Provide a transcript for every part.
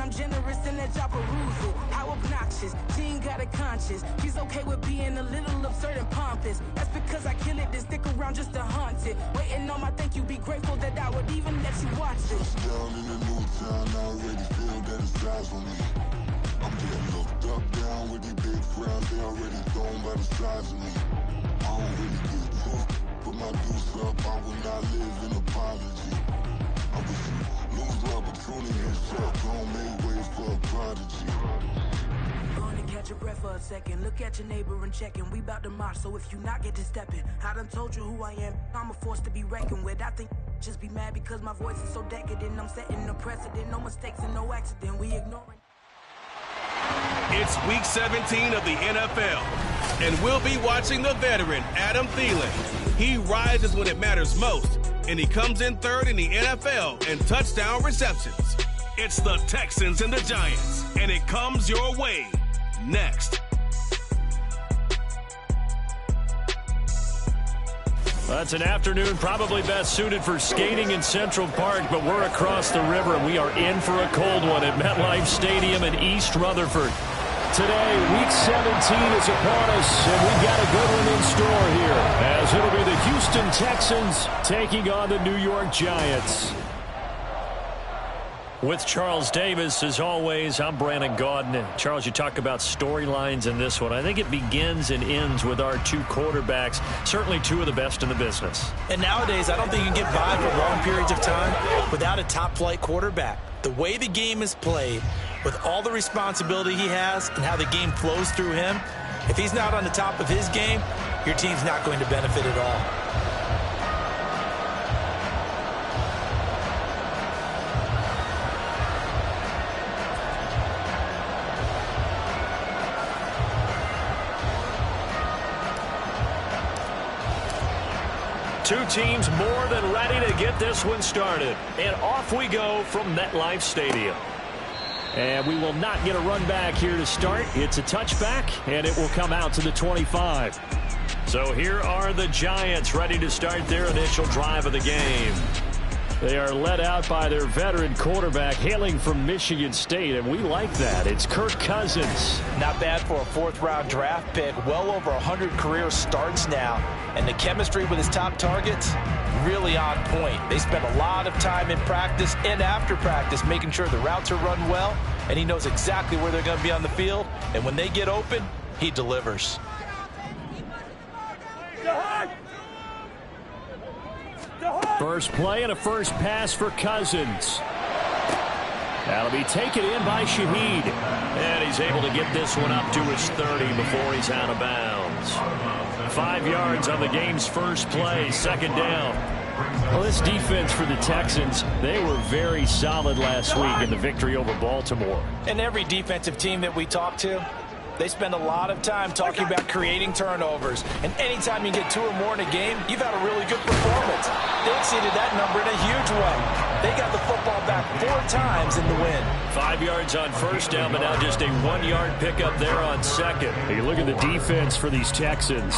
I'm generous and that y'all peruse it. How obnoxious, she ain't got a conscience. She's okay with being a little absurd and pompous. That's because I kill it, then stick around just to haunt it. Waiting on my thank you, be grateful that I would even let you watch it. Down in the new town, I already feel that it's eyes on me. I'm getting looked up, down with these big frowns, they already thrown by the size of me. I don't really get pissed, put my deuce up, I will not live in apology. I wish you lose the opportunity and shut, don't make way for a prodigy. Gonna catch your breath for a second, look at your neighbor and checkin'. We bout to march, so if you not get to steppin', I done told you who I am, I'm a force to be reckoned with. I think just be mad because my voice is so decadent. I'm setting a precedent, no mistakes and no accident, we ignoring. It's week 17 of the NFL, and we'll be watching the veteran, Adam Thielen. He rises when it matters most, and he comes in third in the NFL in touchdown receptions. It's the Texans and the Giants, and it comes your way next. That's an afternoon probably best suited for skating in Central Park, but we're across the river, and we are in for a cold one at MetLife Stadium in East Rutherford. Today, Week 17 is upon us, and we've got a good one in store here, as it'll be the Houston Texans taking on the New York Giants. With Charles Davis, as always, I'm Brandon Gaudin. Charles, you talk about storylines in this one. I think it begins and ends with our two quarterbacks, certainly two of the best in the business. And nowadays, I don't think you can get by for long periods of time without a top-flight quarterback. The way the game is played, with all the responsibility he has and how the game flows through him, if he's not on the top of his game, your team's not going to benefit at all. Two teams more than ready to get this one started. And off we go from MetLife Stadium. And we will not get a run back here to start. It's a touchback, and it will come out to the 25. So here are the Giants ready to start their initial drive of the game. They are led out by their veteran quarterback hailing from Michigan State, and we like that. It's Kirk Cousins. Not bad for a fourth-round draft pick. Well over 100 career starts now. And the chemistry with his top targets, really on point. They spend a lot of time in practice and after practice making sure the routes are run well, and he knows exactly where they're going to be on the field. And when they get open, he delivers. First play and a first pass for Cousins. That'll be taken in by Shaheed. And he's able to get this one up to his 30 before he's out of bounds. 5 yards on the game's first play, second down. Well, this defense for the Texans, they were very solid last week in the victory over Baltimore. And every defensive team that we talk to, they spend a lot of time talking about creating turnovers. And anytime you get 2 or more in a game, you've had a really good performance. They exceeded that number in a huge way. They got the football back 4 times in the win. 5 yards on first down, but now just a 1-yard pickup there on second. You look at the defense for these Texans.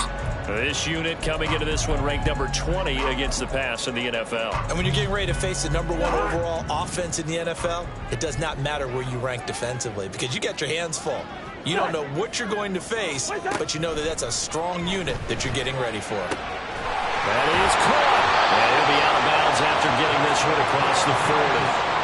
This unit coming into this one ranked number 20 against the pass in the NFL. And when you're getting ready to face the number 1 overall offense in the NFL, it does not matter where you rank defensively because you got your hands full. You don't know what you're going to face, but you know that that's a strong unit that you're getting ready for. That is caught. And he'll be out of bounds after getting this one across the 40.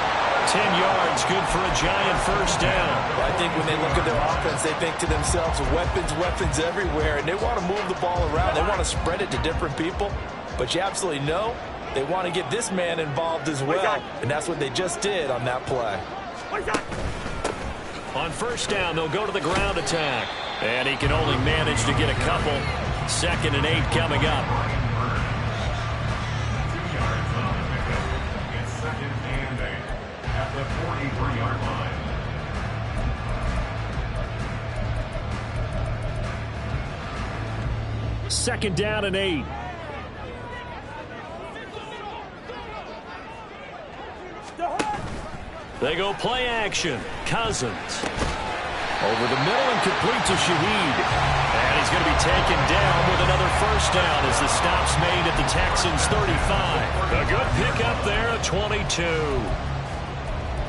10 yards, good for a Giant first down. Well, I think when they look at their offense, they think to themselves, weapons everywhere, and they want to move the ball around. They want to spread it to different people, but you absolutely know they want to get this man involved as well, and that's what they just did on that play. On first down, they'll go to the ground attack, and he can only manage to get a couple. 2nd and 8 coming up. The 43-yard line. Second down and 8. They go play action. Cousins. Over the middle and complete to Shaheed. And he's going to be taken down with another first down as the stop's made at the Texans' 35. A good pickup there at 22.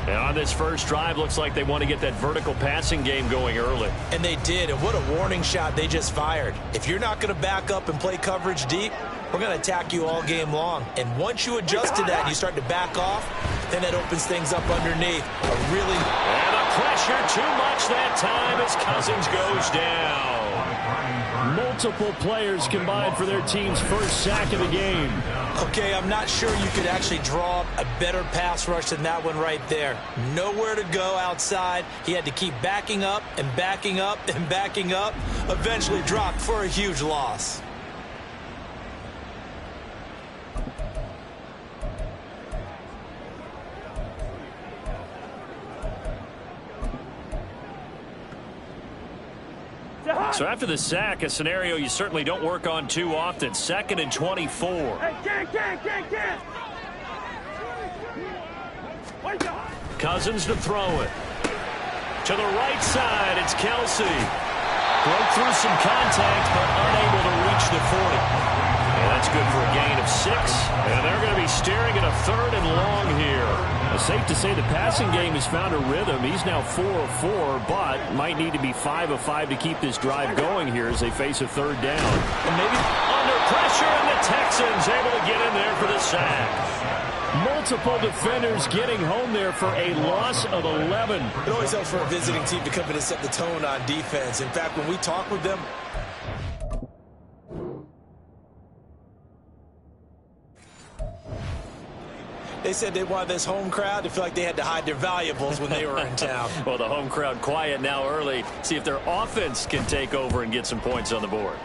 And on this first drive, looks like they want to get that vertical passing game going early. And they did, and what a warning shot they just fired. If you're not going to back up and play coverage deep, we're going to attack you all game long. And once you adjust to that and you start to back off, then that opens things up underneath. And the pressure too much that time as Cousins goes down. Multiple players combined for their team's first sack of the game. Okay, I'm not sure you could actually draw up a better pass rush than that one right there. Nowhere to go outside. He had to keep backing up and backing up and backing up. Eventually dropped for a huge loss. So after the sack, a scenario you certainly don't work on too often. 2nd and 24. Cousins to throw it. To the right side, it's Kelsey. Broke through some contact, but unable to reach the 40. And that's good for a gain of 6. And they're going to be staring at a 3rd and long here. It's safe to say the passing game has found a rhythm. He's now 4 of 4, but might need to be 5 of 5 to keep this drive going here as they face a 3rd down. And maybe under pressure, and the Texans able to get in there for the sack. Multiple defenders getting home there for a loss of 11. it always helps for a visiting team to come in and set the tone on defense. In fact, when we talk with them, they said they wanted this home crowd to feel like they had to hide their valuables when they were in town. Well, the home crowd quiet now early. See if their offense can take over and get some points on the board.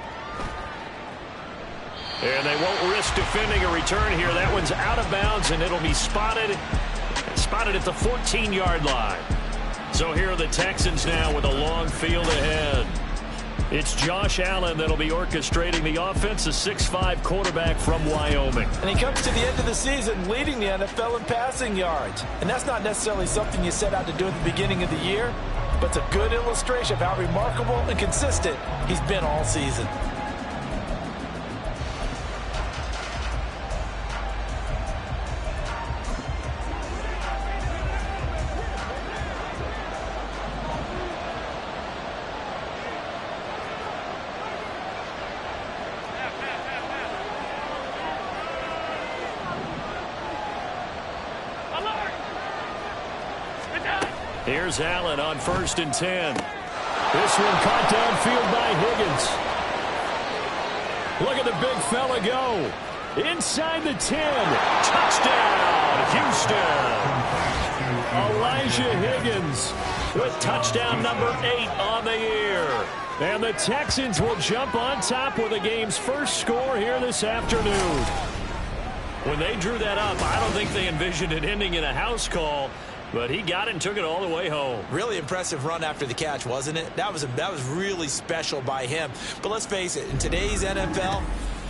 And they won't risk defending a return here. That one's out of bounds, and it'll be spotted at the 14-yard line. So here are the Texans now with a long field ahead. It's Josh Allen that'll be orchestrating the offense, a 6'5" quarterback from Wyoming. And he comes to the end of the season leading the NFL in passing yards. And that's not necessarily something you set out to do at the beginning of the year, but it's a good illustration of how remarkable and consistent he's been all season. Here's Allen on 1st and 10. This one caught downfield by Higgins. Look at the big fella go. Inside the 10. Touchdown, Houston. Elijah Higgins with touchdown number 8 on the year. And the Texans will jump on top with the game's first score here this afternoon. When they drew that up, I don't think they envisioned it ending in a house call. But he got it and took it all the way home. Really impressive run after the catch, wasn't it? That was really special by him. But let's face it, in today's NFL,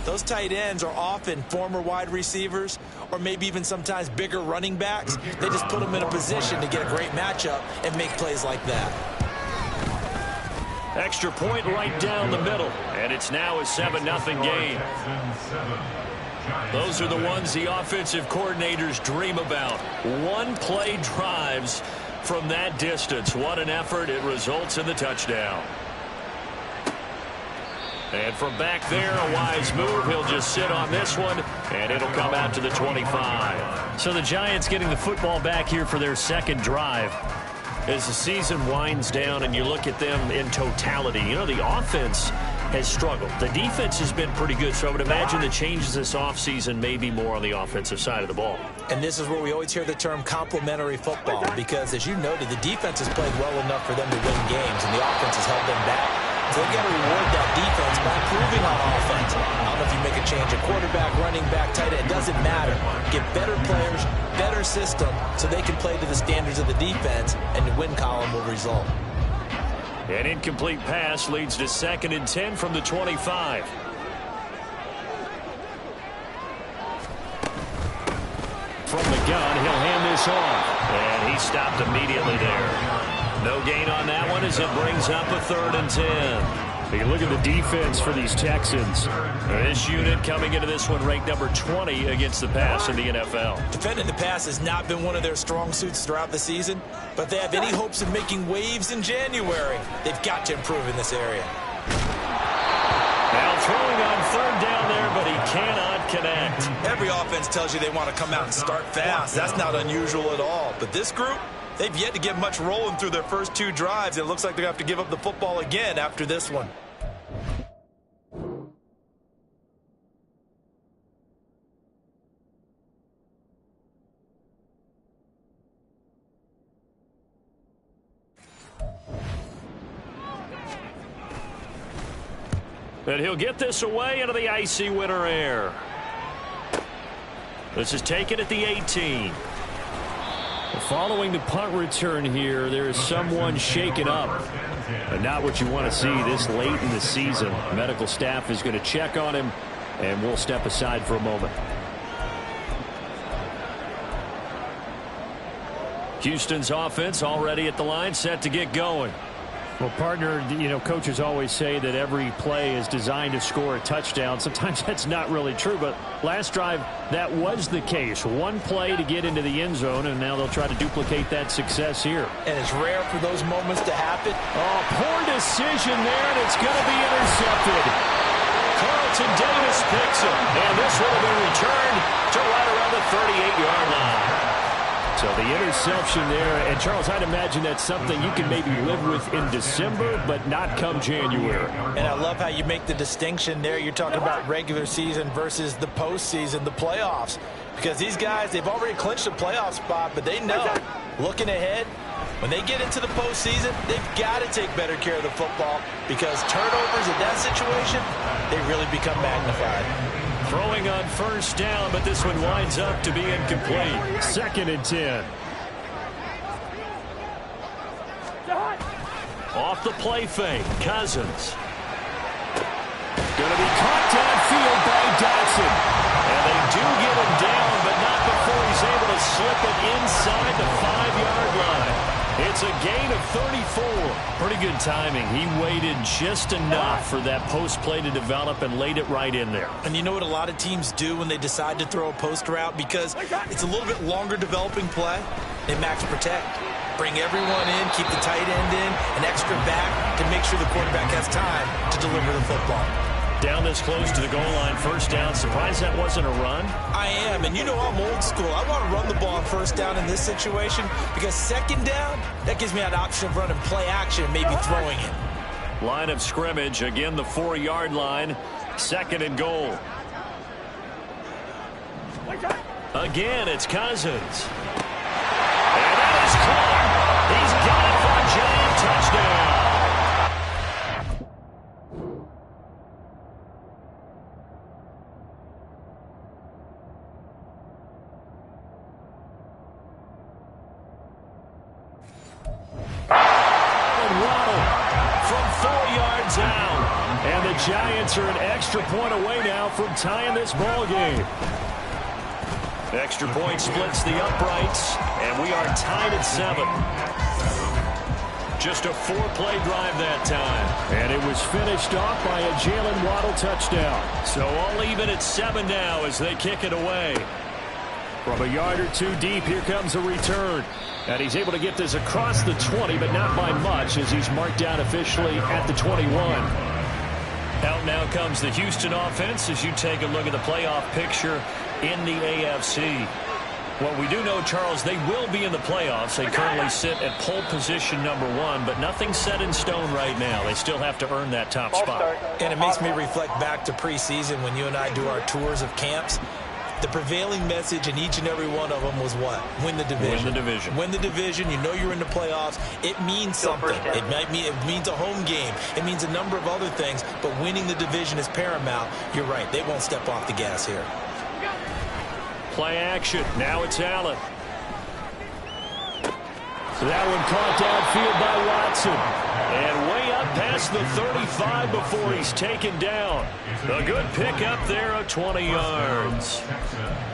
those tight ends are often former wide receivers or maybe even sometimes bigger running backs. They just put them in a position to get a great matchup and make plays like that. Extra point right down the middle. And it's now a 7-0 game. Those are the ones the offensive coordinators dream about. One-play drives from that distance. What an effort. It results in the touchdown. And from back there, a wise move. He'll just sit on this one, and it'll come out to the 25. So the Giants getting the football back here for their 2nd drive. As the season winds down and you look at them in totality, you know, the offense has struggled. The defense has been pretty good, so I would imagine the changes this offseason may be more on the offensive side of the ball. And this is where we always hear the term complementary football, because as you noted, the defense has played well enough for them to win games, and the offense has held them back. So they've got to reward that defense by improving on offense. I don't know if you make a change, a quarterback, running back, tight end, it doesn't matter. Get better players, better system, so they can play to the standards of the defense, and the win column will result. An incomplete pass leads to 2nd and 10 from the 25. From the gun, he'll hand this off. And he stopped immediately there. No gain on that one as it brings up a 3rd and 10. You can look at the defense for these Texans. This unit coming into this one ranked number 20 against the pass in the NFL. Defending the pass has not been one of their strong suits throughout the season, but they have any hopes of making waves in January. They've got to improve in this area. Now throwing on third down there, but he cannot connect. Every offense tells you they want to come out and start fast. That's not unusual at all. But this group, they've yet to get much rolling through their first 2 drives. It looks like they're going to have to give up the football again after this one. But he'll get this away into the icy winter air. This is taken at the 18. Following the punt return here, there is someone shaken up. But not what you want to see this late in the season. Medical staff is going to check on him, and we'll step aside for a moment. Houston's offense already at the line, set to get going. Well, partner, you know, coaches always say that every play is designed to score a touchdown. Sometimes that's not really true, but last drive, that was the case. One play to get into the end zone, and now they'll try to duplicate that success here. And it's rare for those moments to happen. Oh, poor decision there, and it's going to be intercepted. Carlton Davis picks it, and this will be returned to right around the 38-yard line. So the interception there, and Charles, I'd imagine that's something you can maybe live with in December, but not come January. And I love how you make the distinction there. You're talking about regular season versus the postseason, the playoffs. Because these guys, they've already clinched a playoff spot, but they know, looking ahead, when they get into the postseason, they've got to take better care of the football because turnovers in that situation, they really become magnified. Throwing on first down, but this one winds up to be incomplete. 2nd and 10. Off the play fake, Cousins. Going to be caught downfield by Dotson. And they do get him down, but not before he's able to slip it inside the 5-yard line. It's a gain of 34. Pretty good timing. He waited just enough for that post play to develop and laid it right in there. And you know what a lot of teams do when they decide to throw a post route? Because it's a little bit longer developing play. They max protect. Bring everyone in, keep the tight end in, an extra back to make sure the quarterback has time to deliver the football. Down this close to the goal line, first down. Surprised that wasn't a run? I am, and you know I'm old school. I want to run the ball on first down in this situation because second down, that gives me an option of running play action, maybe throwing it. Line of scrimmage, again the 4-yard line, 2nd and goal. Again, it's Cousins. And that is caught. He's got it for a giant touchdown. And the Giants are an extra point away now from tying this ball game. Extra point splits the uprights, and we are tied at 7. Just a 4-play drive that time. And it was finished off by a Jalen Waddle touchdown. So all even at 7 now as they kick it away. From a yard or two deep, here comes a return. And he's able to get this across the 20, but not by much as he's marked down officially at the 21. Out now comes the Houston offense as you take a look at the playoff picture in the AFC. Well, we do know, Charles, they will be in the playoffs. They currently sit at pole position number 1, but nothing's set in stone right now. They still have to earn that top spot. And it makes me reflect back to preseason when you and I do our tours of camps. The prevailing message in each and every one of them was what? Win the division. Win the division. Win the division. You know you're in the playoffs. It means something. It means a home game. It means a number of other things, but winning the division is paramount. You're right. They won't step off the gas here. Play action. Now it's Allen. So that one caught downfield by Watson. And way up past the 35 before he's taken down. A good pickup there of 20 yards.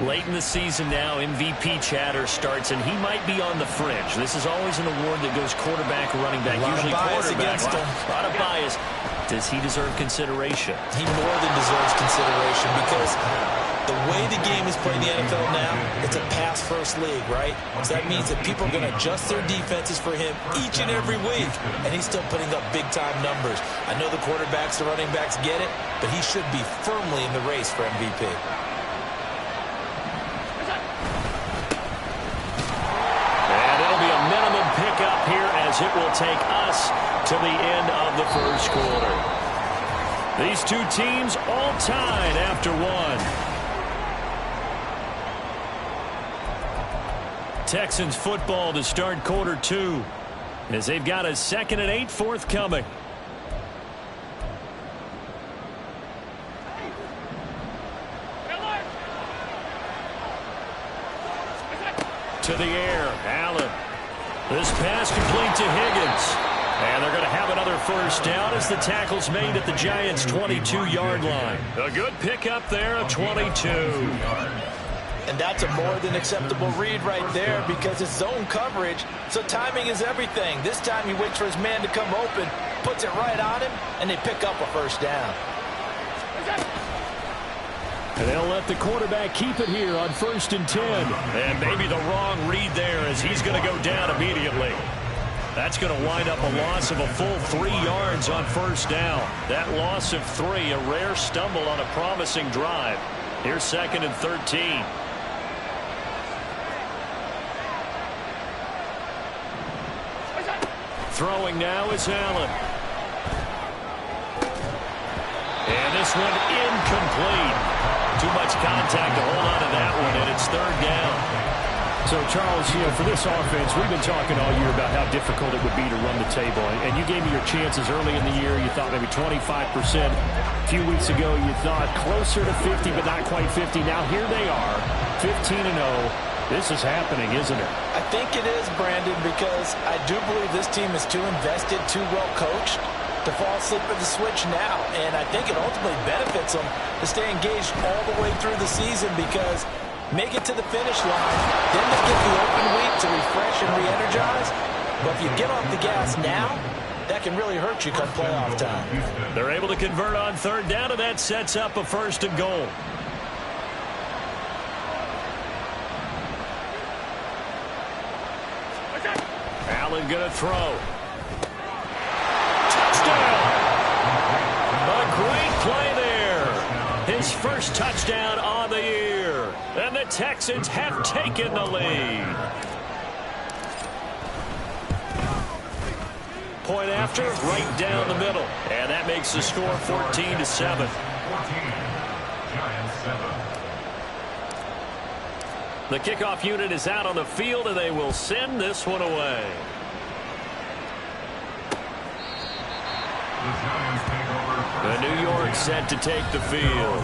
Late in the season now, MVP chatter starts, and he might be on the fringe. This is always an award that goes quarterback, running back, usually quarterback. A lot of bias. Does he deserve consideration? He more than deserves consideration because the way the game is played in the NFL now, it's a pass-first league, right? So that means that people are going to adjust their defenses for him each and every week, and he's still putting up big-time numbers. I know the quarterbacks, the running backs get it, but he should be firmly in the race for MVP. And it'll be a minimum pickup here as it will take us to the end of the first quarter. These two teams all tied after one. Texans football to start quarter two as they've got a 2nd and 8 forthcoming. To the air, Allen. This pass complete to Higgins. And they're going to have another first down as the tackle's made at the Giants' 22-yard line. A good pickup there of 22. And that's a more than acceptable read right there because it's zone coverage, so timing is everything. This time he waits for his man to come open, puts it right on him, and they pick up a first down. And they'll let the quarterback keep it here on 1st and 10. And maybe the wrong read there as he's going to go down immediately. That's going to wind up a loss of a full 3 yards on first down. That loss of 3, a rare stumble on a promising drive. Here's 2nd and 13. Throwing now is Allen. And this one incomplete. Too much contact to hold on to that one, and it's 3rd down. So, Charles, for this offense, we've been talking all year about how difficult it would be to run the table. And you gave me your chances early in the year. You thought maybe 25%. A few weeks ago, you thought closer to 50, but not quite 50. Now, here they are, 15-0. This is happening, isn't it? I think it is, Brandon, because I do believe this team is too invested, too well coached to fall asleep at the switch now. And I think it ultimately benefits them to stay engaged all the way through the season because make it to the finish line, then they get the open week to refresh and re-energize. But if you get off the gas now, that can really hurt you come playoff time. They're able to convert on 3rd down, and that sets up a 1st and goal. Allen going to throw. Touchdown! A great play there. His first touchdown on the year. And the Texans have taken the lead. Point after, right down the middle. And that makes the score 14-7. 14, Giants 7. The kickoff unit is out on the field, and they will send this one away. The New York set to take the field.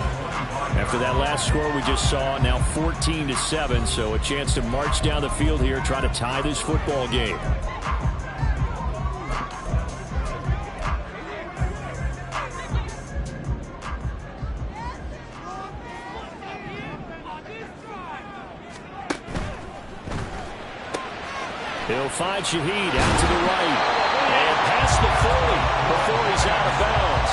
After that last score we just saw, now 14-7, so a chance to march down the field here, try to tie this football game. He'll find Shaheed out to the right. And past the 40 before he's out of bounds.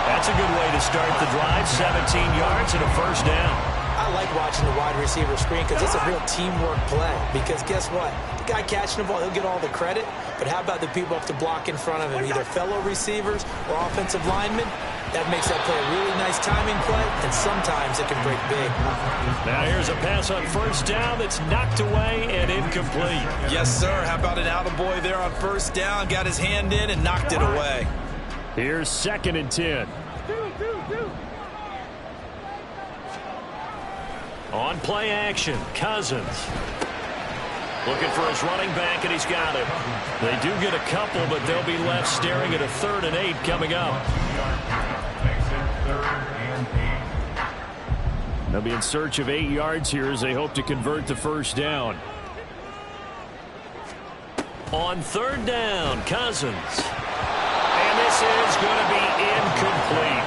That's a good way to start the drive. 17 yards and a first down. I like watching the wide receiver screen because it's a real teamwork play. Because guess what? The guy catching the ball, he'll get all the credit. But how about the people up to block in front of him? Either fellow receivers or offensive linemen. That makes that play a really nice timing play, and sometimes it can break big. Now here's a pass on first down that's knocked away and incomplete. Yes, sir. How about an attaboy there on first down? Got his hand in and knocked it away. Here's 2nd and 10. On play action, Cousins. Looking for his running back, and he's got it. They do get a couple, but they'll be left staring at a 3rd and 8 coming up. They'll be in search of 8 yards here as they hope to convert the first down. On 3rd down, Cousins. this is going to be incomplete.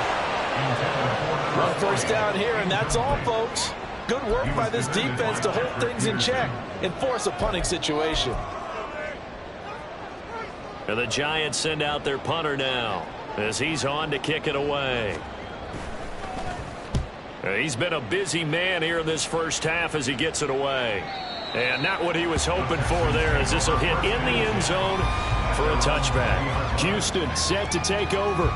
Well, first down here, and that's all, folks. Good work by this defense to hold things in check and force a punting situation. And the Giants send out their punter now as he's on to kick it away. He's been a busy man here in this first half as he gets it away. And not what he was hoping for there, as this will hit in the end zone for a touchback. Houston set to take over.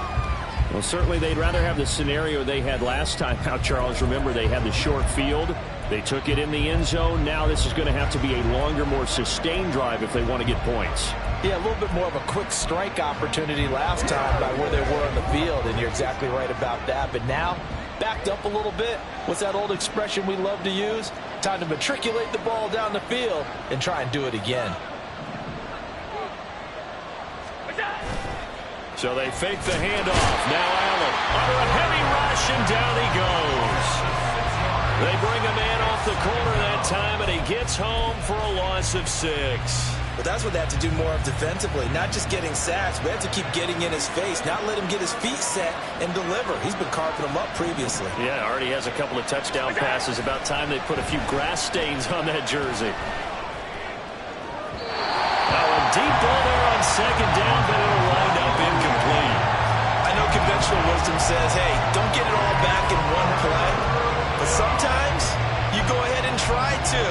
Well, certainly they'd rather have the scenario they had last time out, Charles. Remember, they had the short field. They took it in the end zone. Now this is going to have to be a longer, more sustained drive if they want to get points. Yeah, a little bit more of a quick strike opportunity last time by where they were on the field, and you're exactly right about that. But now, backed up a little bit. What's that old expression we love to use? Time to matriculate the ball down the field and try and do it again. So they fake the handoff. Now Allen under a heavy rush, and down he goes. They bring a man off the corner that time, and he gets home for a loss of 6. But that's what they have to do more of defensively, not just getting sacks. We have to keep getting in his face, not let him get his feet set and deliver. He's been carving them up previously. Yeah, already has a couple of touchdown passes. About time they put a few grass stains on that jersey. Now a deep ball there on second down, but it'll wind up incomplete. I know conventional wisdom says, hey, don't get it all back in one play. But sometimes you go ahead and try to.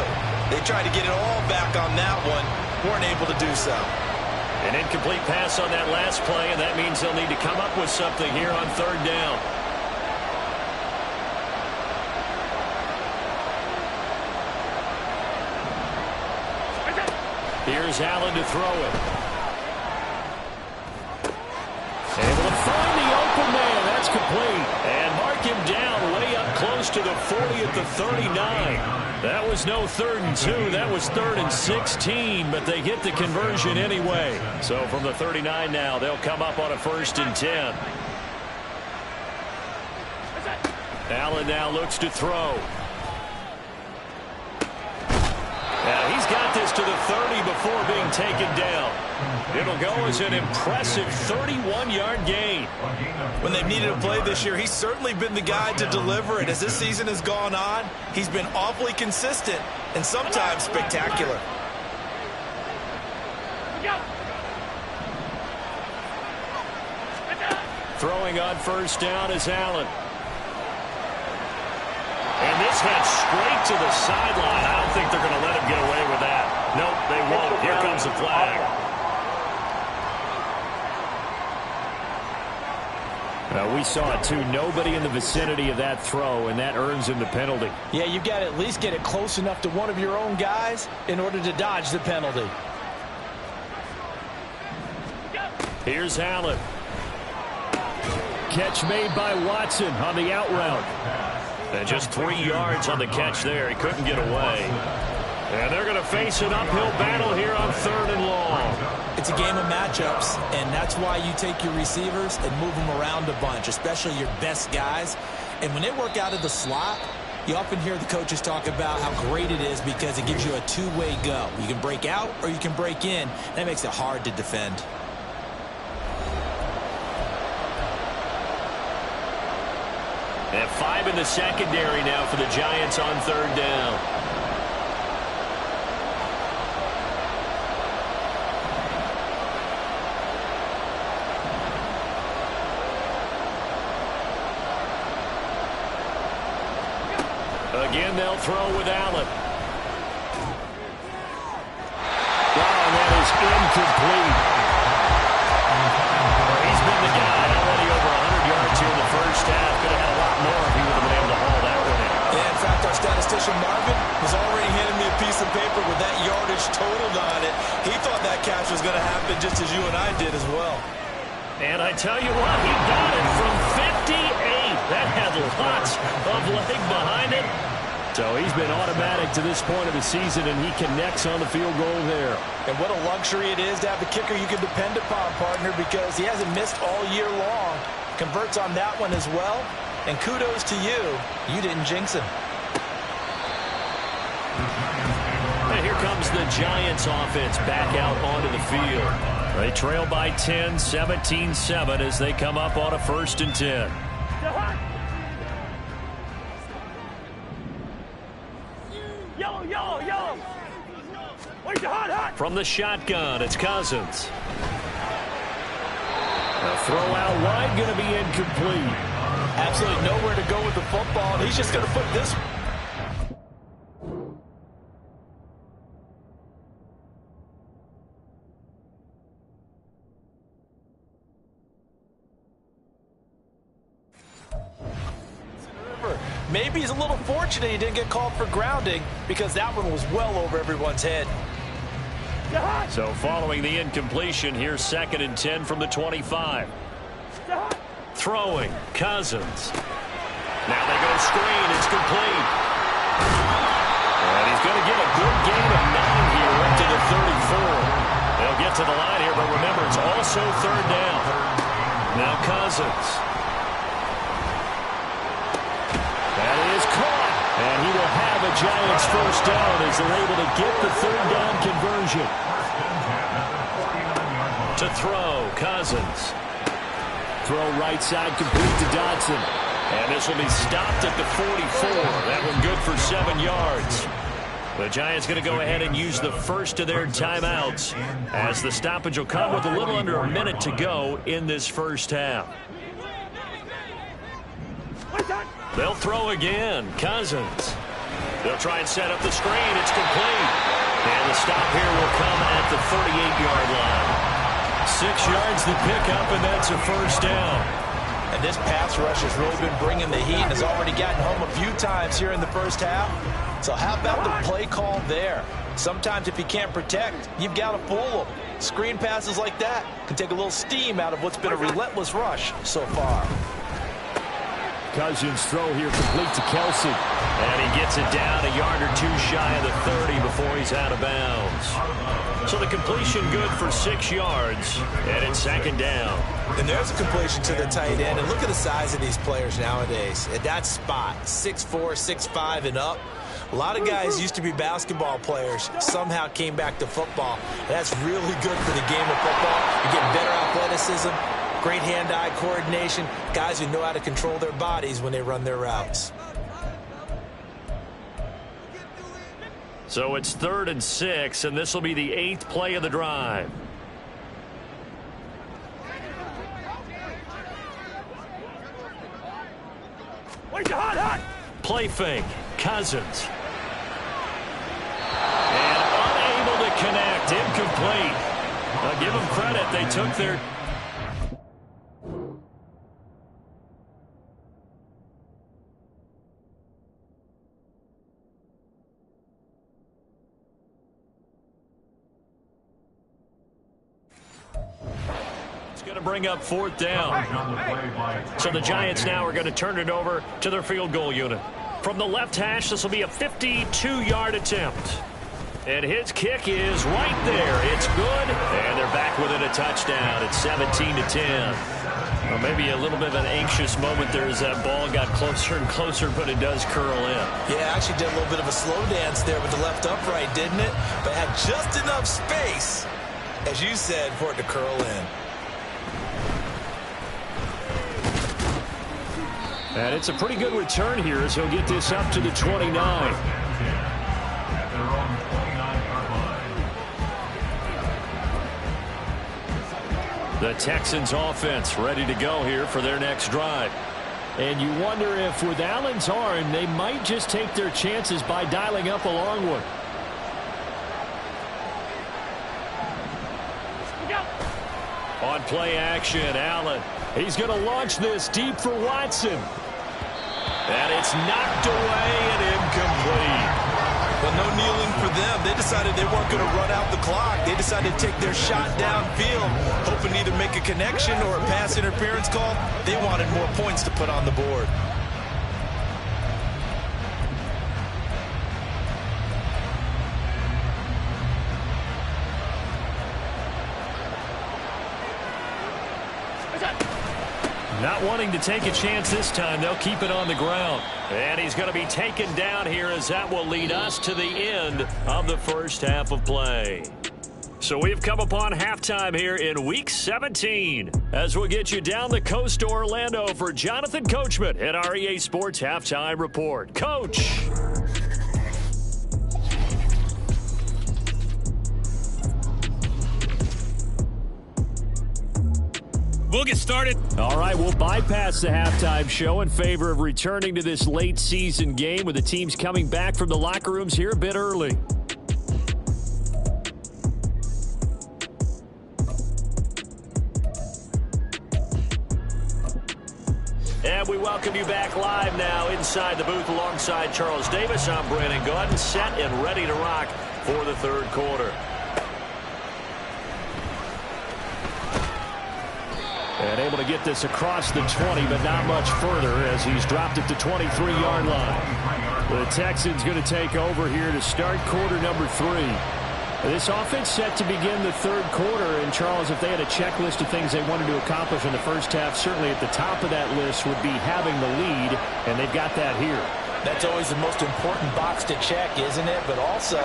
They tried to get it all back on that one. Weren't able to do so. An incomplete pass on that last play, and that means they'll need to come up with something here on third down. Here's Allen to throw it. Able to find the open man. That's complete. And mark him down way up close to the 40 at the 39. That was no 3rd and 2. That was 3rd and 16, but they get the conversion anyway. So from the 39 now, they'll come up on a 1st and 10. Allen now looks to throw. Now he's got this to the 30 before being taken down. It'll go as an impressive 31-yard gain. When they've needed a play this year, he's certainly been the guy to deliver it. As this season has gone on, he's been awfully consistent and sometimes spectacular. Throwing on first down is Allen. And this heads straight to the sideline. I don't think they're going to let him get away with that. Nope, they won't. Here comes the flag. We saw it, too. Nobody in the vicinity of that throw, and that earns him the penalty. Yeah, you've got to at least get it close enough to one of your own guys in order to dodge the penalty. Here's Allen. Catch made by Watson on the out route. And just 3 yards on the catch there. He couldn't get away. And they're going to face an uphill battle here on 3rd and long. It's a game of matchups, and that's why you take your receivers and move them around a bunch, especially your best guys. And when they work out of the slot, you often hear the coaches talk about how great it is because it gives you a two-way go. You can break out or you can break in. That makes it hard to defend. They have 5 in the secondary now for the Giants on 3rd down. Again, they'll throw with Allen. And that is incomplete. He's been the guy. Already over 100 yards here in the first half. Could have had a lot more if he would have been able to haul that one in. Yeah, in fact, our statistician Marvin was already handing me a piece of paper with that yardage totaled on it. He thought that catch was going to happen just as you and I did as well. And I tell you what, he got it from 58. That had lots of leg behind it. So he's been automatic to this point of the season, and he connects on the field goal there. And what a luxury it is to have a kicker you can depend upon, partner, because he hasn't missed all year long. Converts on that one as well. And kudos to you. You didn't jinx him. And here comes the Giants offense back out onto the field. They trail by 10, 17-7 as they come up on a 1st and 10. From the shotgun, it's Cousins. The throw out wide going to be incomplete. Absolutely nowhere to go with the football, and he's just going to put this. Maybe he's a little fortunate he didn't get called for grounding because that one was well over everyone's head. So following the incompletion, here's 2nd and 10 from the 25. Throwing, Cousins. Now they go screen, it's complete. And he's going to get a good gain of 9 here up to the 34. They'll get to the line here, but remember, it's also 3rd down. Now Cousins. That is caught. And he will have a Giants 1st down as they're able to get the 3rd down conversion. To throw, Cousins. Throw right side, complete to Dodson. And this will be stopped at the 44. That one good for 7 yards. The Giants going to go ahead and use the first of their timeouts as the stoppage will come with a little under a minute to go in this 1st half. They'll throw again. Cousins. They'll try and set up the screen. It's complete. And the stop here will come at the 38-yard line. 6 yards to pick up, and that's a 1st down. And this pass rush has really been bringing the heat and has already gotten home a few times here in the 1st half. So how about the play call there? Sometimes if you can't protect, you've got to fool them. Screen passes like that can take a little steam out of what's been a relentless rush so far. Cousins throw here complete to Kelsey. And he gets it down a yard or 2 shy of the 30 before he's out of bounds. So the completion good for 6 yards. And it's 2nd down. And there's a completion to the tight end. And look at the size of these players nowadays. At that spot, 6'4", 6'5", and up. A lot of guys used to be basketball players, somehow came back to football. That's really good for the game of football. You get better athleticism, great hand-eye coordination, guys who know how to control their bodies when they run their routes. So it's 3rd and 6, and this will be the 8th play of the drive. Play fake, Cousins. And unable to connect, incomplete. Now give them credit, they took their... Going to bring up 4th down. So the Giants now are going to turn it over to their field goal unit. From the left hash, this will be a 52-yard attempt. And his kick is right there. It's good. And they're back within a touchdown. It's 17-10. Well, maybe a little bit of an anxious moment there as that ball got closer and closer, but it does curl in. Yeah, actually did a little bit of a slow dance there with the left upright, didn't it? But had just enough space, as you said, for it to curl in. And it's a pretty good return here as he'll get this up to the 29. The Texans offense ready to go here for their next drive. And you wonder if with Allen's arm, they might just take their chances by dialing up a long one. On play action, Allen. He's going to launch this deep for Watson. And it's knocked away and incomplete. But no kneeling for them. They decided they weren't going to run out the clock. They decided to take their shot downfield, hoping to either make a connection or a pass interference call. They wanted more points to put on the board. Not wanting to take a chance this time, they'll keep it on the ground. And he's going to be taken down here as that will lead us to the end of the 1st half of play. So we've come upon halftime here in Week 17 as we'll get you down the coast to Orlando for Jonathan Coachman at our EA Sports Halftime Report. Coach. We'll get started. All right, we'll bypass the halftime show in favor of returning to this late season game with the teams coming back from the locker rooms here a bit early. And we welcome you back live now inside the booth alongside Charles Davis. I'm Brandon Gaudin, set and ready to rock for the third quarter. And able to get this across the 20, but not much further as he's dropped it to 23-yard line. The Texans going to take over here to start quarter number 3. This offense set to begin the third quarter. And, Charles, if they had a checklist of things they wanted to accomplish in the first half, certainly at the top of that list would be having the lead, and they've got that here. That's always the most important box to check, isn't it? But also,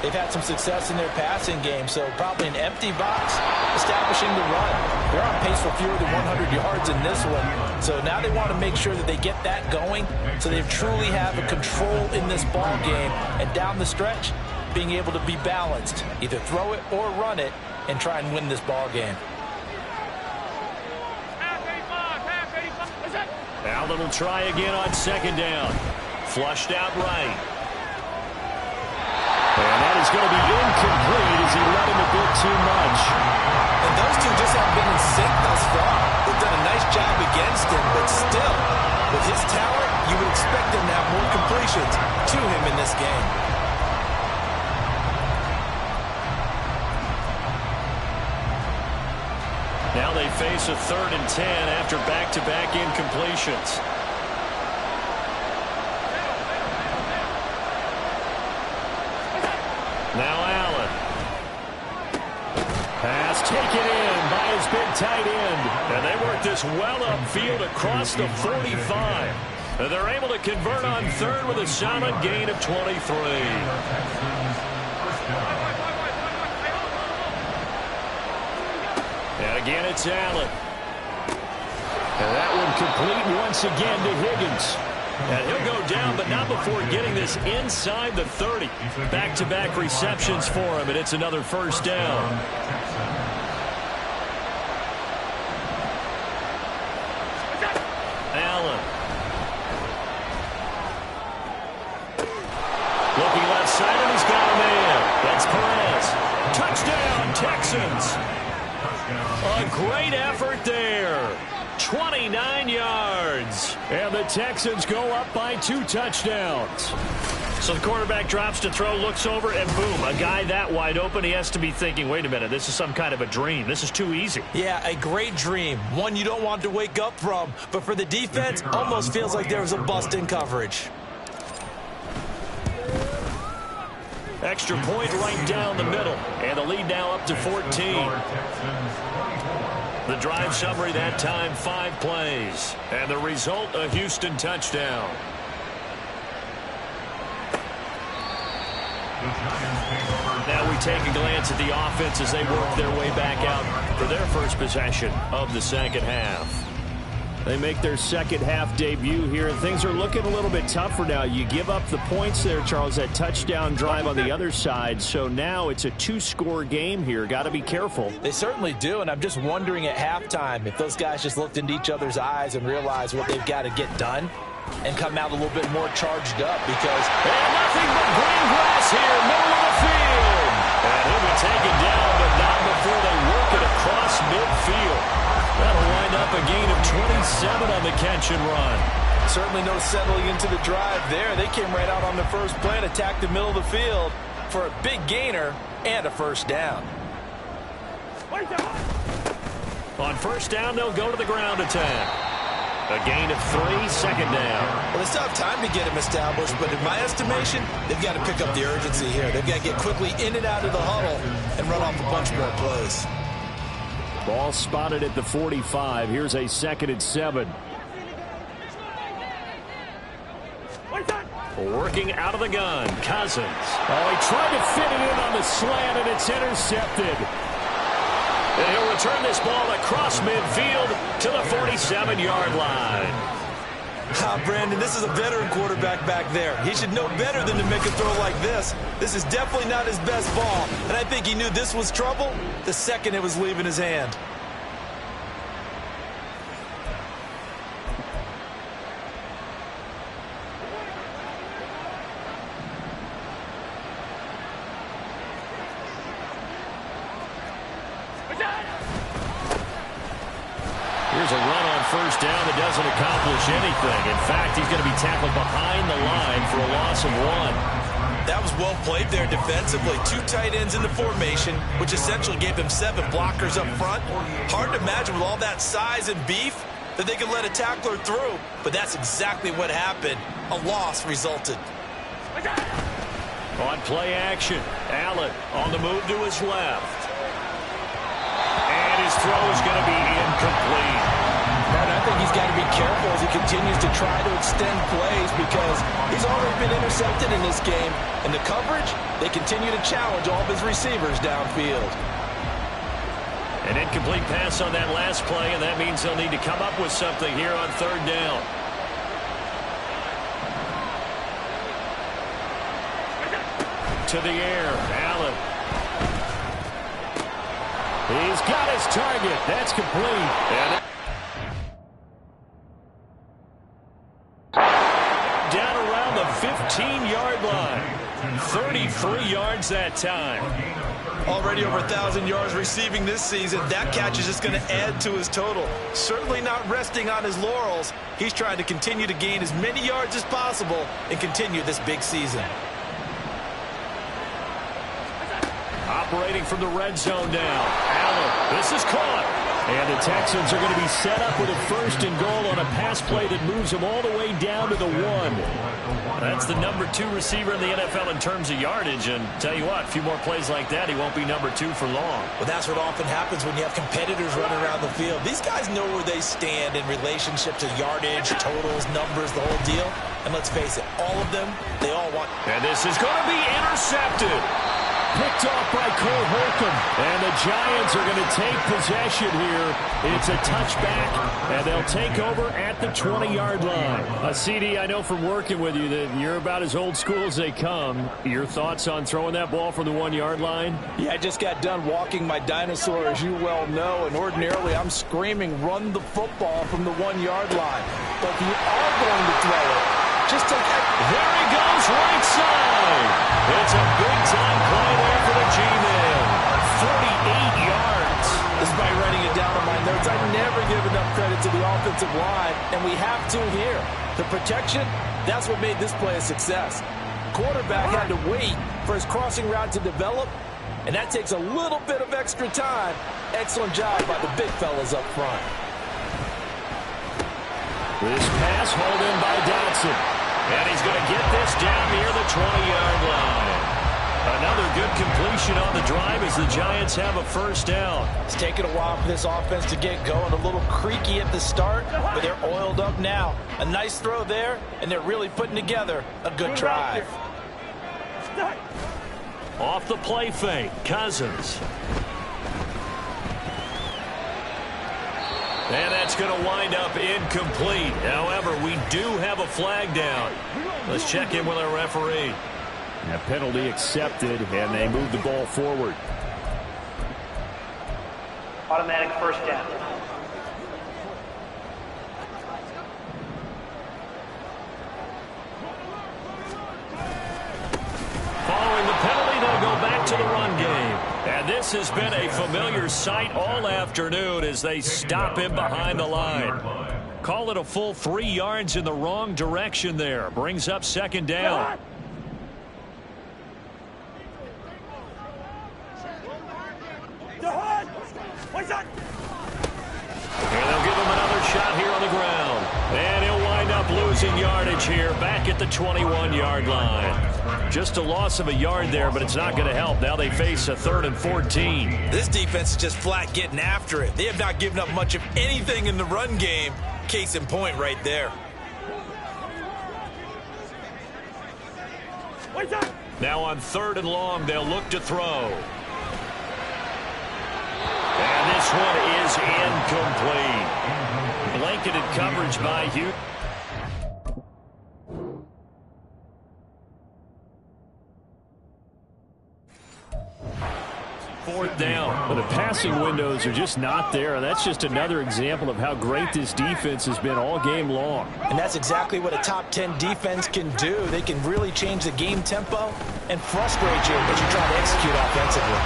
they've had some success in their passing game, so probably an empty box establishing the run. They're on pace for fewer than 100 yards in this one, so now they want to make sure that they get that going so they truly have a control in this ball game, and down the stretch, being able to be balanced, either throw it or run it, and try and win this ball game. Allen will try again on second down. Flushed out right. And that is going to be incomplete as he let him a bit too much. And those two just haven't been in sync thus far. They've done a nice job against him, but still, with his talent, you would expect him to have more completions to him in this game. Now they face a 3rd and 10 after back-to-back incompletions. Now Allen. Pass taken in by his big tight end. And they work this well upfield across the 45. And they're able to convert on 3rd with a solid gain of 23. And again, it's Allen. And that one complete once again to Higgins. And he'll go down, but not before getting this inside the 30. Back-to-back receptions for him, and it's another first down. Allen. Looking left side, and he's got a man. That's Perez. Touchdown, Texans. A great effort there. 29 yards. And the Texans go up by 2 touchdowns. So the quarterback drops to throw, looks over, and boom, a guy that wide open. He has to be thinking, wait a minute, this is some kind of a dream. This is too easy. Yeah, a great dream. One you don't want to wake up from. But for the defense, almost feels like there was a bust in coverage. Extra point right down the middle. And the lead now up to 14. The drive summary that time, 5 plays. And the result, a Houston touchdown. Now we take a glance at the offense as they work their way back out for their first possession of the second half. They make their second half debut here, and things are looking a little bit tougher now. You give up the points there, Charles, that touchdown drive on the other side. So now it's a 2-score game here. Got to be careful. They certainly do, and I'm just wondering at halftime if those guys just looked into each other's eyes and realized what they've got to get done and come out a little bit more charged up because... And nothing but green grass here, middle of the field. And he'll be taken down, but not before they work it across midfield. That'll wind up a gain of 27 on the catch and run. Certainly no settling into the drive there. They came right out on the first play and attacked the middle of the field for a big gainer and a first down. On first down, they'll go to the ground attack. A gain of 3, second down. Well, they still have time to get him established, but in my estimation, they've got to pick up the urgency here. They've got to get quickly in and out of the huddle and run off a bunch more plays. Ball spotted at the 45. Here's a 2nd and 7. Working out of the gun, Cousins. Oh, he tried to fit it in on the slant, and it's intercepted. And he'll return this ball across midfield to the 47-yard line. Brandon, this is a veteran quarterback back there. He should know better than to make a throw like this. This is definitely not his best ball, and I think he knew this was trouble the second it was leaving his hand. Here's a run on first down that doesn't accomplish anything. In fact, he's going to be tackled behind the line for a loss of 1. That was well played there defensively. 2 tight ends in the formation, which essentially gave them 7 blockers up front. Hard to imagine with all that size and beef that they could let a tackler through, but that's exactly what happened. A loss resulted. On play action, Allen on the move to his left. And his throw is going to be incomplete. And I think he's got to be careful as he continues to try to extend plays because he's already been intercepted in this game. And the coverage, they continue to challenge all of his receivers downfield. An incomplete pass on that last play, and that means they'll need to come up with something here on third down. To the air, Allen. He's got his target. That's complete. And down around the 15-yard line. 33 yards that time. Already over 1,000 yards receiving this season. That catch is just going to add to his total. Certainly not resting on his laurels. He's trying to continue to gain as many yards as possible and continue this big season. Operating from the red zone now. Allen, this is caught. And the Texans are going to be set up with a 1st and goal on a pass play that moves them all the way down to the 1. That's the number 2 receiver in the NFL in terms of yardage. And tell you what, a few more plays like that, he won't be number 2 for long. Well, that's what often happens when you have competitors running around the field. These guys know where they stand in relationship to yardage, totals, numbers, the whole deal. And let's face it, all of them, they all want. And this is going to be intercepted. Picked off by Cole Holcomb. And the Giants are going to take possession here. It's a touchback, and they'll take over at the 20-yard line. CD, I know from working with you that you're about as old school as they come. Your thoughts on throwing that ball from the 1-yard line? Yeah, I just got done walking my dinosaur, as you well know, and ordinarily I'm screaming, run the football from the 1-yard line. But if you are going to throw it, just take it. There he goes, right side. It's a big-time play there for the G-Men. 48 yards. Despite writing it down on my notes, I never give enough credit to the offensive line, and we have to here. The protection, that's what made this play a success. Quarterback had to wait for his crossing route to develop, and that takes a little bit of extra time. Excellent job by the big fellas up front. This pass hauled in by Dotson. And he's going to get this down near the 20-yard line. Another good completion on the drive as the Giants have a 1st down. It's taken a while for this offense to get going. A little creaky at the start, but they're oiled up now. A nice throw there, and they're really putting together a good drive. Off the play fake, Cousins. And that's going to wind up incomplete. However, we do have a flag down. Let's check in with our referee. That penalty accepted, and they move the ball forward. Automatic 1st down. Following the penalty, they'll go back to the run game. And this has been a familiar sight all afternoon as they stop him behind the line. Call it a full 3 yards in the wrong direction there. Brings up 2nd down. And they'll give him another shot here on the ground. And he'll wind up losing yardage here back at the 21-yard line. Just a loss of a yard there, but it's not going to help. Now they face a 3rd and 14. This defense is just flat getting after it. They have not given up much of anything in the run game. Case in point right there. Now on 3rd and long, they'll look to throw. And this one is incomplete. Blanketed coverage by Houston. 4th down. But the passing windows are just not there, and that's just another example of how great this defense has been all game long. And that's exactly what a top 10 defense can do. They can really change the game tempo and frustrate you as you try to execute offensively.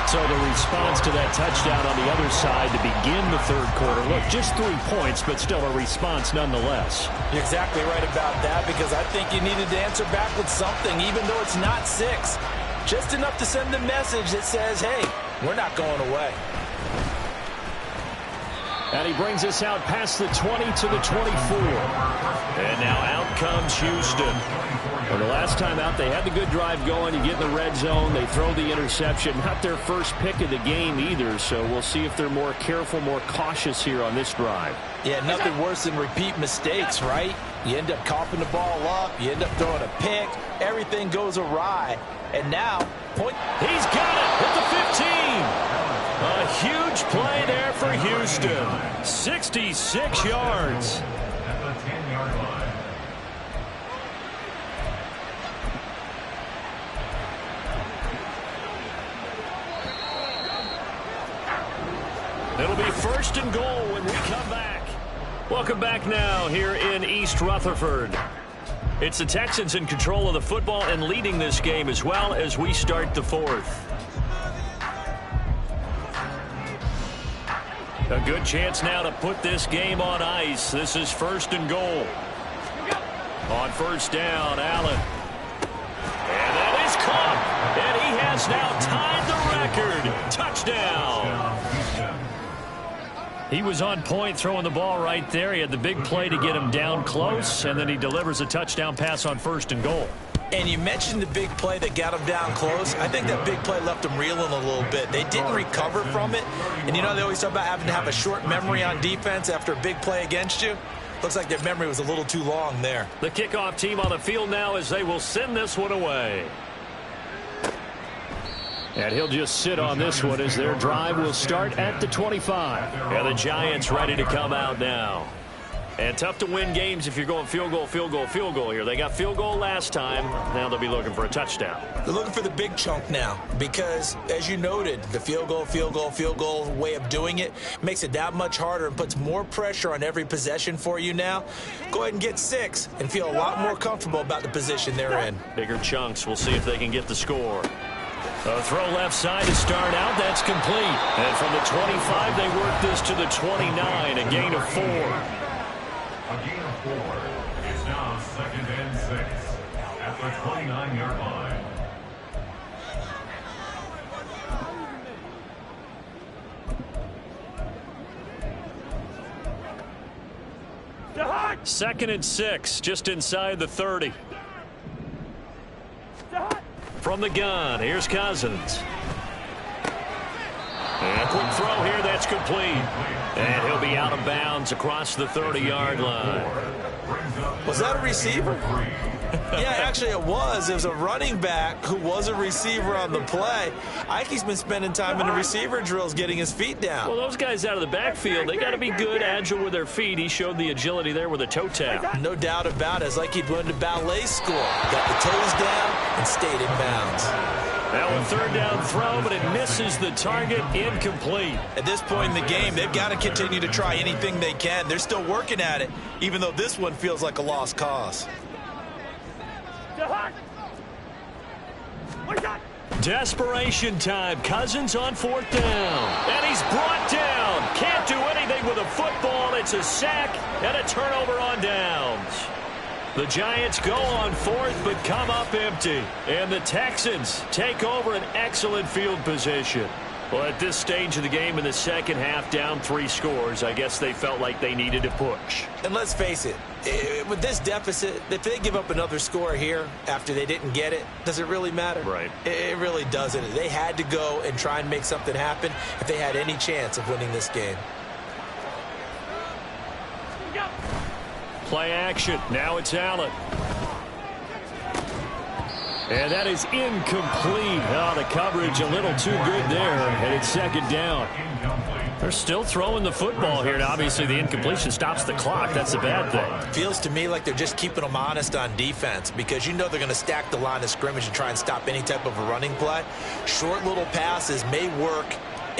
So the response to that touchdown on the other side to begin the 3rd quarter. Look, just 3 points, but still a response nonetheless. You're exactly right about that, because I think you needed to answer back with something, even though it's not 6. Just enough to send the message that says, hey, we're not going away. And he brings us out past the 20 to the 24. And now out comes Houston. Well, the last time out, they had the good drive going. You get in the red zone. They throw the interception. Not their first pick of the game either, so we'll see if they're more careful, more cautious here on this drive. Yeah, nothing worse than repeat mistakes, right? You end up coughing the ball up. You end up throwing a pick. Everything goes awry. And now, point. He's got it at the 15. A huge play there for Houston. 66 yards. At the 10-yard line. It'll be 1st and goal when we come back. Welcome back now here in East Rutherford. It's the Texans in control of the football and leading this game as well as we start the 4th. A good chance now to put this game on ice. This is 1st and goal. On 1st down, Allen. And that is caught. And he has now tied the record. Touchdown. He was on point throwing the ball right there. He had the big play to get him down close, and then he delivers a touchdown pass on 1st and goal. And you mentioned the big play that got him down close. I think that big play left him reeling a little bit. They didn't recover from it. And you know, they always talk about having to have a short memory on defense after a big play against you. Looks like their memory was a little too long there. The kickoff team on the field now as they will send this one away. And he'll just sit on this one as their drive will start at the 25. And the Giants ready to come out now. And tough to win games if you're going field goal, field goal, field goal here. They got field goal last time. Now they'll be looking for a touchdown. They're looking for the big chunk now because, as you noted, the field goal, field goal, field goal way of doing it makes it that much harder and puts more pressure on every possession for you now. Go ahead and get 6 and feel a lot more comfortable about the position they're in. Bigger chunks. We'll see if they can get the score. A throw left side to start out. That's complete. And from the 25, they work this to the 29, a gain of 4. A gain of 4. It's now 2nd and 6 at the 29-yard line. Second and 6, just inside the 30. From the gun, here's Cousins. And a quick throw here, that's complete. And he'll be out of bounds across the 30-yard line. Was that a receiver? Yeah, actually it was. It was a running back who was a receiver on the play. Ike's been spending time in the receiver drills getting his feet down. Well, those guys out of the backfield, they got to be good, agile with their feet. He showed the agility there with a toe tap. No doubt about it. It's like he'd went to ballet school. Got the toes down and stayed in bounds. Now a 3rd down throw, but it misses the target. Incomplete. At this point in the game, they've got to continue to try anything they can. They're still working at it, even though this one feels like a lost cause. Desperation time. Cousins on 4th down. And he's brought down. Can't do anything with a football. It's a sack and a turnover on downs. The Giants go on 4th but come up empty. And the Texans take over an excellent field position. Well, at this stage of the game in the second half, down 3 scores, I guess they felt like they needed to push. And let's face it, with this deficit, if they give up another score here after they didn't get it, does it really matter? Right. It really doesn't. They had to go and try and make something happen if they had any chance of winning this game. Play action. Now it's Allen. And that is incomplete. Oh, the coverage a little too good there. And it's second down. They're still throwing the football here. And obviously, the incompletion stops the clock. That's a bad thing. Feels to me like they're just keeping them honest on defense because you know they're going to stack the line of scrimmage and try and stop any type of a running play. Short little passes may work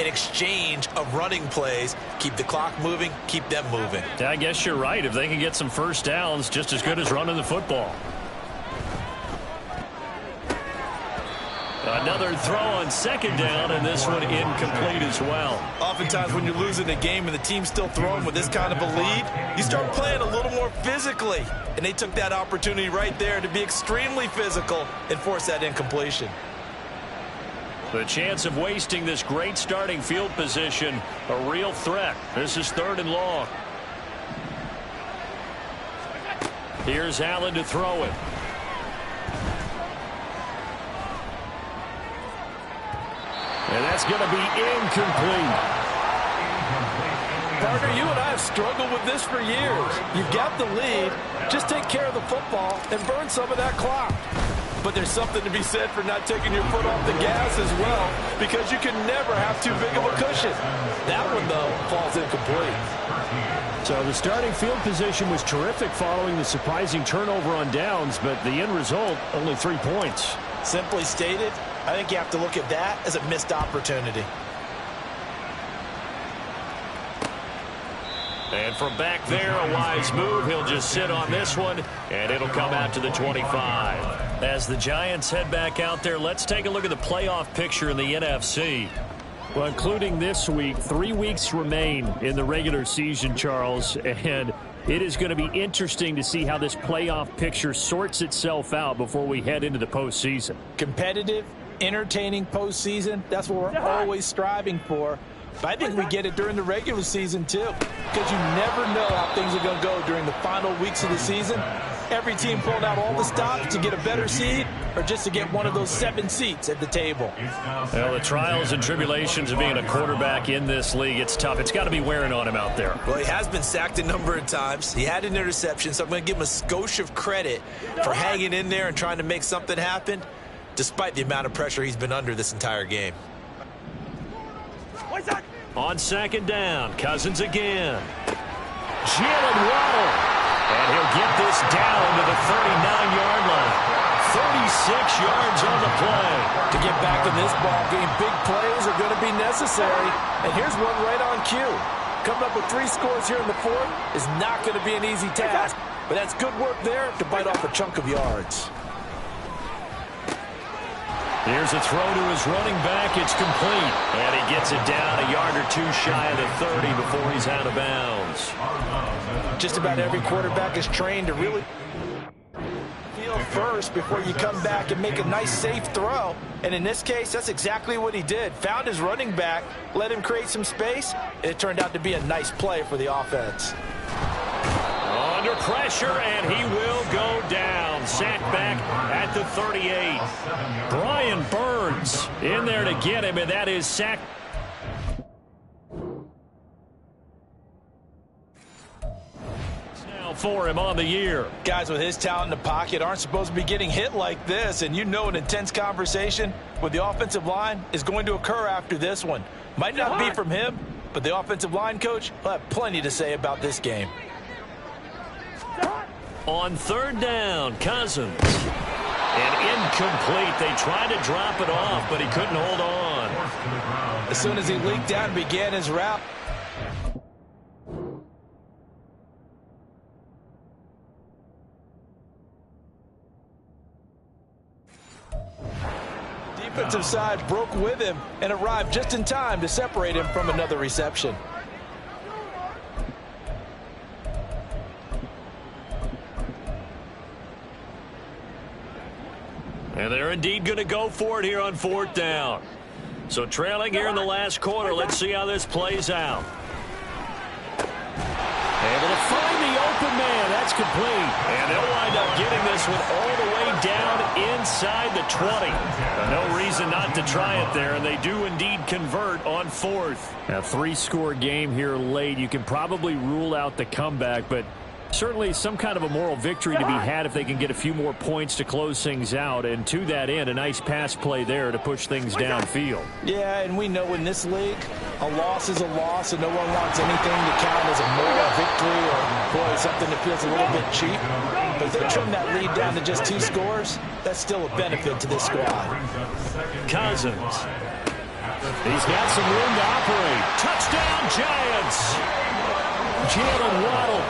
in exchange of running plays. Keep the clock moving, keep them moving. I guess you're right. If they can get some first downs, just as good as running the football. Another throw on second down, and this one incomplete as well. Oftentimes when you're losing a game and the team's still throwing with this kind of a lead, you start playing a little more physically. And they took that opportunity right there to be extremely physical and force that incompletion. The chance of wasting this great starting field position, a real threat. This is 3rd and long. Here's Allen to throw it. And that's going to be incomplete. Partner, you and I have struggled with this for years. You've got the lead. Just take care of the football and burn some of that clock. But there's something to be said for not taking your foot off the gas as well, because you can never have too big of a cushion. That one, though, falls incomplete. So the starting field position was terrific following the surprising turnover on downs, but the end result, only 3 points. Simply stated, I think you have to look at that as a missed opportunity. And from back there, a wise move. He'll just sit on this one, and it'll come out to the 25. As the Giants head back out there, let's take a look at the playoff picture in the NFC. Well, including this week, 3 weeks remain in the regular season, Charles, and it is going to be interesting to see how this playoff picture sorts itself out before we head into the postseason. Competitive, entertaining postseason, that's what we're always striving for. But I think we get it during the regular season, too, because you never know how things are going to go during the final weeks of the season. Every team pulling out all the stops to get a better seed or just to get one of those 7 seats at the table. Well, the trials and tribulations of being a quarterback in this league, it's tough. It's got to be wearing on him out there. Well, he has been sacked a number of times. He had an interception, so I'm going to give him a skosh of credit for hanging in there and trying to make something happen, despite the amount of pressure he's been under this entire game. On second down, Cousins again. Jalen Waddle. And he'll get this down to the 39-yard line. 36 yards on the play. To get back in this ball game, big plays are going to be necessary. And here's one right on cue. Coming up with 3 scores here in the 4th is not going to be an easy task. But that's good work there to bite off a chunk of yards. Here's a throw to his running back. It's complete. And he gets it down a yard or 2 shy of the 30 before he's out of bounds. Just about every quarterback is trained to really feel first before you come back and make a nice, safe throw. And in this case, that's exactly what he did. Found his running back, let him create some space, and it turned out to be a nice play for the offense. Under pressure, and he will go down. Sacked back at the 38. Brian Burns in there to get him, and that is sacked. Now for him on the year. Guys with his talent in the pocket aren't supposed to be getting hit like this, and you know an intense conversation with the offensive line is going to occur after this one. Might not be from him, but the offensive line coach will have plenty to say about this game. On third down, Cousins. And incomplete. They tried to drop it off, but he couldn't hold on. As soon as he leaked out and began his route. Defensive side broke with him and arrived just in time to separate him from another reception. And they're indeed going to go for it here on 4th down. So trailing here in the last quarter. Let's see how this plays out. Able to find the open man. That's complete. And they'll wind up getting this one all the way down inside the 20. No reason not to try it there, and they do indeed convert on 4th. A 3-score game here late. You can probably rule out the comeback, but Certainly some kind of a moral victory to be had if they can get a few more points to close things out. And to that end, a nice pass play there to push things downfield. Yeah, and we know in this league, a loss is a loss, and no one wants anything to count as a moral victory or, boy, something that feels a little bit cheap. But if they trim that lead down to just 2 scores, that's still a benefit to this squad. Cousins. He's got some room to operate. Touchdown, Giants. Jalen Waddle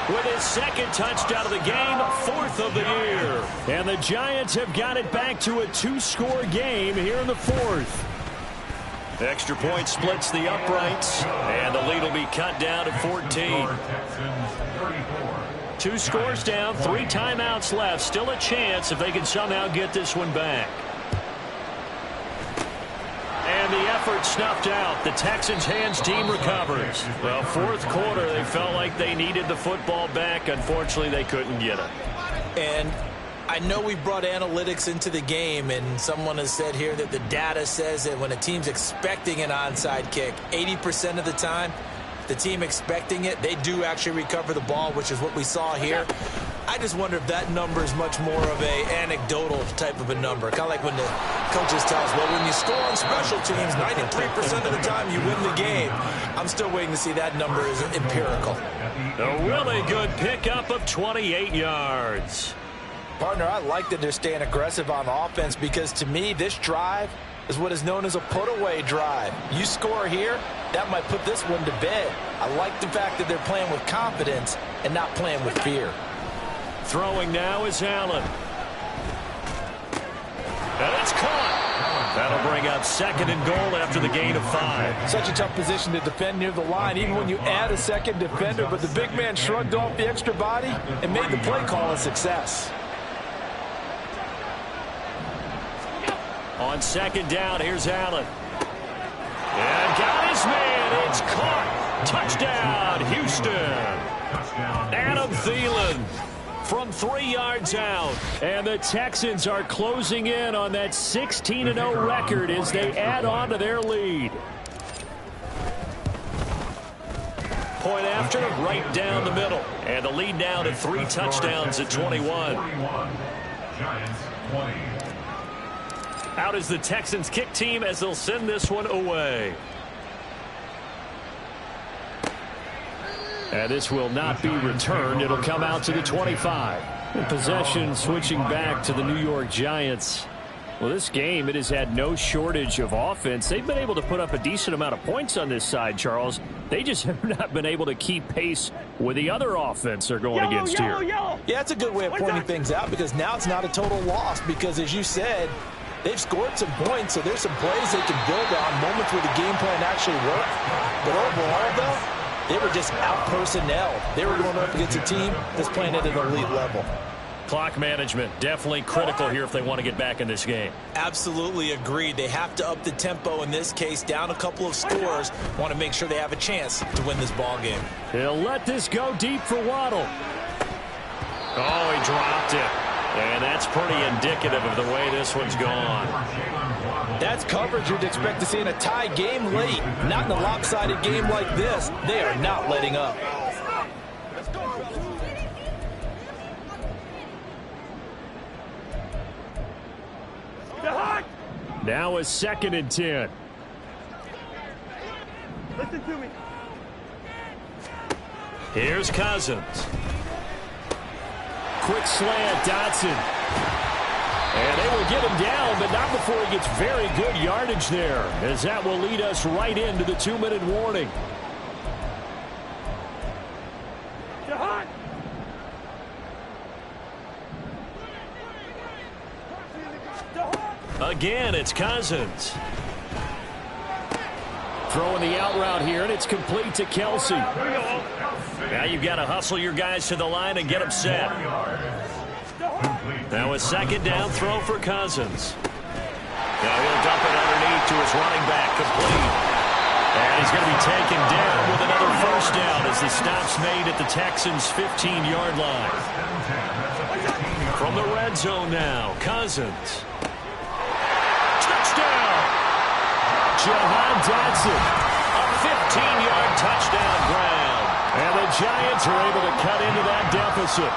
with his second touchdown of the game, 4th of the year. And the Giants have got it back to a 2-score game here in the 4th. Extra point splits the uprights, and the lead will be cut down to 14. 2 scores down, 3 timeouts left. Still a chance if they can somehow get this one back. And the effort snuffed out. The Texans' hands team recovers. Well, 4th quarter, they felt like they needed the football back. Unfortunately, they couldn't get it. And I know we brought analytics into the game, and someone has said here that the data says that when a team's expecting an onside kick, 80% of the time, the team expecting it, they do actually recover the ball, which is what we saw here. I just wonder if that number is much more of a anecdotal type of a number. Kind of like when the coaches tell us, well, when you score on special teams, 93% of the time you win the game. I'm still waiting to see that number is empirical. A really good pickup of 28 yards. Partner, I like that they're staying aggressive on offense because to me, this drive is what is known as a put-away drive. You score here, that might put this one to bed. I like the fact that they're playing with confidence and not playing with fear. Throwing now is Allen. And it's caught. That'll bring up 2nd and goal after the gain of 5. Such a tough position to defend near the line, even when you add a second defender, but the big man shrugged off the extra body and made the play call a success. On 2nd down, here's Allen. And got his man. It's caught. Touchdown, Houston. Adam Thielen from 3 yards out. And the Texans are closing in on that 16-0 record as they add on to their lead. Point after, right down the middle. And the lead now to 3 touchdowns at 21. Giants 20. Out is the Texans kick team as they'll send this one away. And this will not be returned. It'll come out to the 25. Possession switching back to the New York Giants. Well, this game, it has had no shortage of offense. They've been able to put up a decent amount of points on this side, Charles. They just have not been able to keep pace with the other offense they're going against here. Yeah, that's a good way of pointing things out because now it's not a total loss because, as you said, they've scored some points, so there's some plays they can build on, moments where the game plan actually worked. But overall, though, they were just out-personnel. They were going up against a team that's playing at an elite level. Clock management, definitely critical here if they want to get back in this game. Absolutely agreed. They have to up the tempo in this case, down a couple of scores. Want to make sure they have a chance to win this ball game. He'll let this go deep for Waddle. Oh, he dropped it. And that's pretty indicative of the way this one's gone. That's coverage you'd expect to see in a tie game late. Not in a lopsided game like this. They are not letting up. Now a 2nd and 10. Listen to me. Here's Cousins. Quick slant, Dotson. And they will get him down, but not before he gets very good yardage there, as that will lead us right into the 2-minute warning. Again, it's Cousins. Throwing the out route here, and it's complete to Kelsey. Now you've got to hustle your guys to the line and get them set. Now a 2nd down throw for Cousins. Now he'll dump it underneath to his running back, complete. And he's going to be taken down with another 1st down as the stop's made at the Texans' 15-yard line. From the red zone now, Cousins. Touchdown! Jahan Dotson, a 15-yard touchdown ground. And the Giants are able to cut into that deficit.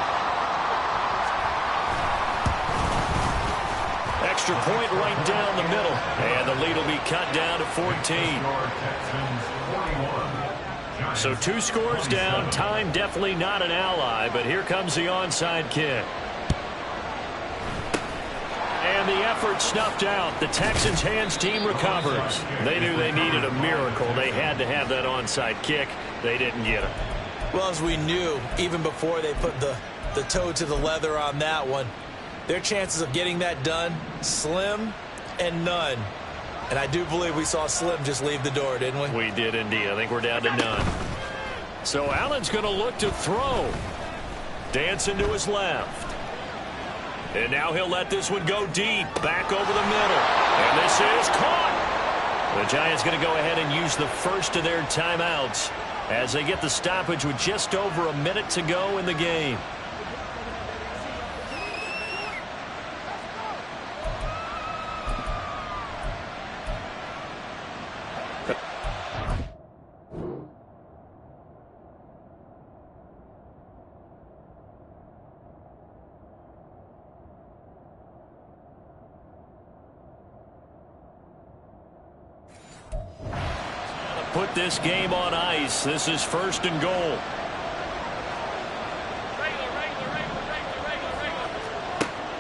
Extra point right down the middle. And the lead will be cut down to 14. So 2 scores down. Time definitely not an ally, but here comes the onside kick. And the effort snuffed out. The Texans' hands team recovers. They knew they needed a miracle. They had to have that onside kick. They didn't get it. Well, as we knew, even before they put the toe to the leather on that one, their chances of getting that done, slim and none. And I do believe we saw Slim just leave the door, didn't we? We did indeed. I think we're down to none. So Allen's going to look to throw. Dancing to his left. And now he'll let this one go deep. Back over the middle. And this is caught. The Giants going to go ahead and use the first of their timeouts as they get the stoppage with just over a minute to go in the game. Put this game on ice. This is 1st and goal.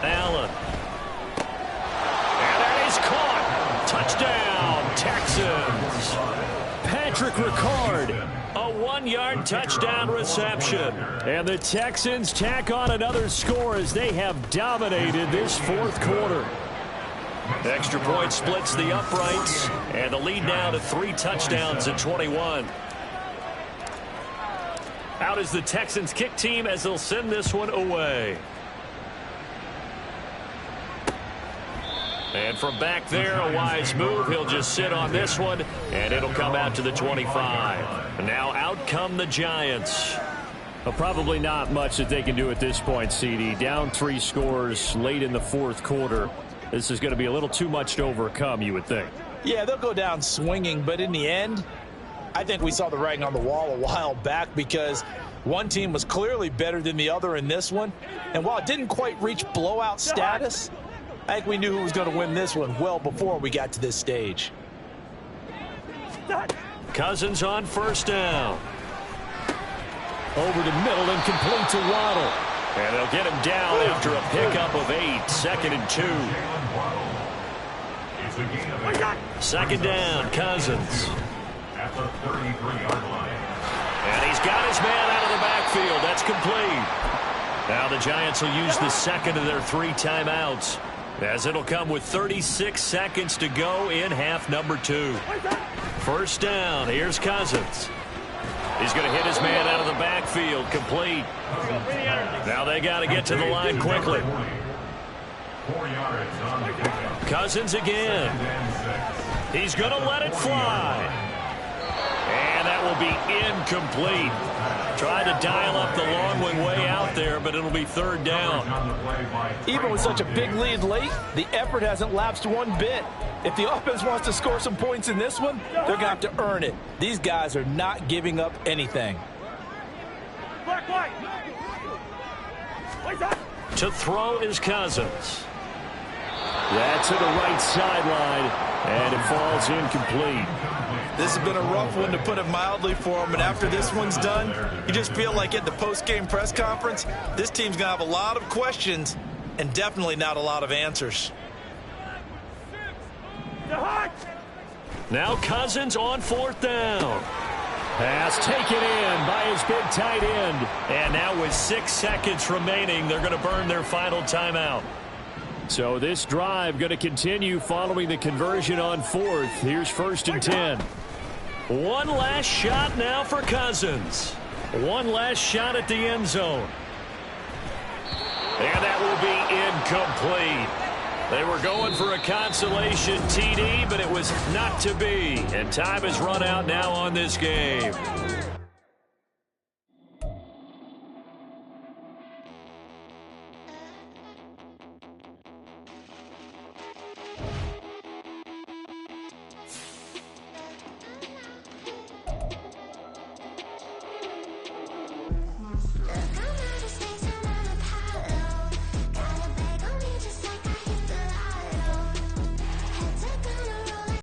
Allen. And that is caught. Touchdown, Texans. Patrick Ricard. A 1-yard touchdown reception. And the Texans tack on another score as they have dominated this 4th quarter. Extra point splits the uprights, and the lead now to 3 touchdowns at 21. Out is the Texans kick team as they'll send this one away. And from back there, a wise move. He'll just sit on this one, and it'll come out to the 25. And now out come the Giants. Well, probably not much that they can do at this point, CD. Down 3 scores late in the 4th quarter. This is going to be a little too much to overcome, you would think. Yeah, they'll go down swinging, but in the end, I think we saw the writing on the wall a while back because one team was clearly better than the other in this one. And while it didn't quite reach blowout status, I think we knew who was going to win this one well before we got to this stage. Cousins on 1st down. Over the middle and complete to Waddle. And they'll get him down after a pickup of 8. 2nd and 2. 2nd down, Cousins. At the 33-yard line. And he's got his man out of the backfield. That's complete. Now the Giants will use the 2nd of their 3 timeouts, as it'll come with 36 seconds to go in half number 2. 1st down. Here's Cousins. He's going to hit his man out of the backfield. Complete. Now they got to get to the line quickly. 4 yards on the kickoff. Cousins again. He's going to let it fly. And that will be incomplete. Tried to dial up the long one way out there, but it'll be 3rd down. Even with such a big lead late, the effort hasn't lapsed one bit. If the offense wants to score some points in this one, they're going to have to earn it. These guys are not giving up anything. To throw is Cousins. That's to the right sideline, and it falls incomplete. This has been a rough one, to put it mildly, for him. And after this one's done, you just feel like at the post-game press conference, this team's going to have a lot of questions and definitely not a lot of answers. Now Cousins on 4th down. Pass taken in by his big tight end. And now with 6 seconds remaining, they're going to burn their final timeout. So this drive going to continue following the conversion on 4th. Here's 1st and 10. One last shot now for Cousins. One last shot at the end zone. And that will be incomplete. They were going for a consolation TD, but it was not to be. And time has run out now on this game.